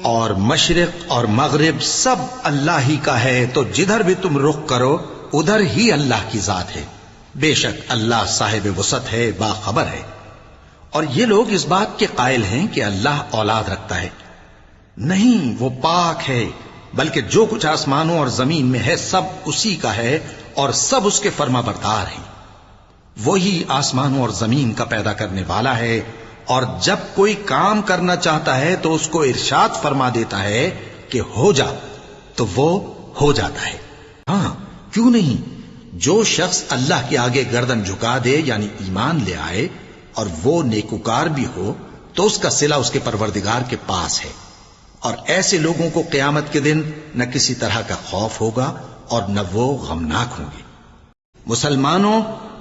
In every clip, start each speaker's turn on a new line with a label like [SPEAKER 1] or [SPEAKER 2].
[SPEAKER 1] اور مشرق اور مغرب سب اللہ ہی کا ہے، تو جدھر بھی تم رخ کرو ادھر ہی اللہ کی ذات ہے۔ بے شک اللہ صاحب وسعت ہے، باخبر ہے۔ اور یہ لوگ اس بات کے قائل ہیں کہ اللہ اولاد رکھتا ہے۔ نہیں، وہ پاک ہے، بلکہ جو کچھ آسمانوں اور زمین میں ہے سب اسی کا ہے اور سب اس کے فرما بردار ہیں۔ وہی آسمانوں اور زمین کا پیدا کرنے والا ہے، اور جب کوئی کام کرنا چاہتا ہے تو اس کو ارشاد فرما دیتا ہے کہ ہو جا، تو وہ ہو جاتا ہے۔ ہاں، کیوں نہیں؟ جو شخص اللہ کے آگے گردن جھکا دے یعنی ایمان لے آئے اور وہ نیکوکار بھی ہو تو اس کا صلہ اس کے پروردگار کے پاس ہے، اور ایسے لوگوں کو قیامت کے دن نہ کسی طرح کا خوف ہوگا اور نہ وہ غمناک ہوں گے۔ مسلمانوں،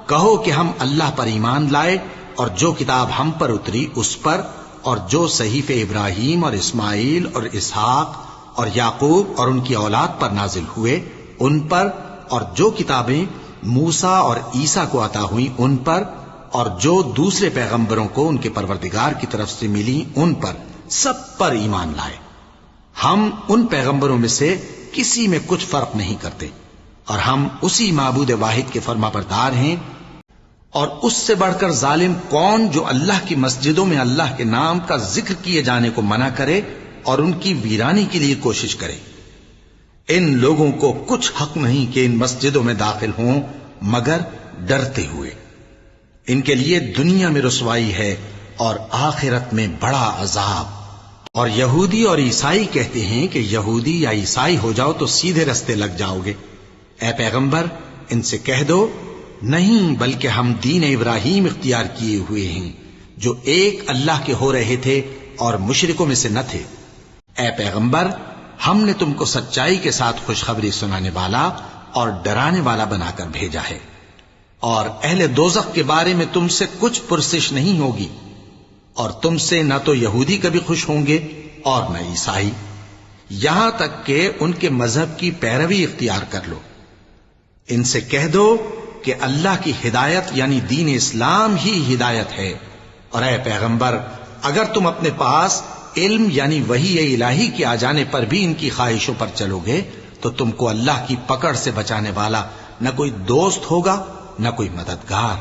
[SPEAKER 1] کہو کہ ہم اللہ پر ایمان لائے اور جو کتاب ہم پر اتری اس پر، اور جو صحیفے ابراہیم اور اسماعیل اور اسحاق اور یعقوب اور ان کی اولاد پر نازل ہوئے ان پر، اور جو کتابیں موسیٰ اور عیسیٰ کو عطا ہوئیں ان پر، اور جو دوسرے پیغمبروں کو ان کے پروردگار کی طرف سے ملی ان پر، سب پر ایمان لائے۔ ہم ان پیغمبروں میں سے کسی میں کچھ فرق نہیں کرتے، اور ہم اسی معبود واحد کے فرما بردار ہیں۔ اور اس سے بڑھ کر ظالم کون جو اللہ کی مسجدوں میں اللہ کے نام کا ذکر کیے جانے کو منع کرے اور ان کی ویرانی کے لیے کوشش کرے۔ ان لوگوں کو کچھ حق نہیں کہ ان مسجدوں میں داخل ہوں مگر ڈرتے ہوئے۔ ان کے لیے دنیا میں رسوائی ہے اور آخرت میں بڑا عذاب۔ اور یہودی اور عیسائی کہتے ہیں کہ یہودی یا عیسائی ہو جاؤ تو سیدھے رستے لگ جاؤ گے۔ اے پیغمبر، ان سے کہہ دو نہیں، بلکہ ہم دین ابراہیم اختیار کیے ہوئے ہیں جو ایک اللہ کے ہو رہے تھے اور مشرکوں میں سے نہ تھے۔ اے پیغمبر، ہم نے تم کو سچائی کے ساتھ خوشخبری سنانے والا اور ڈرانے والا بنا کر بھیجا ہے، اور اہل دوزخ کے بارے میں تم سے کچھ پرسش نہیں ہوگی، اور تم سے نہ تو یہودی کبھی خوش ہوں گے اور نہ عیسائی، یہاں تک کہ ان کے مذہب کی پیروی اختیار کر لو۔ ان سے کہہ دو کہ اللہ کی ہدایت یعنی دین اسلام ہی ہدایت ہے، اور اے پیغمبر، اگر تم اپنے پاس علم یعنی وحی الہی کے آ جانے پر بھی ان کی خواہشوں پر چلو گے تو تم کو اللہ کی پکڑ سے بچانے والا نہ کوئی دوست ہوگا نہ کوئی مددگار۔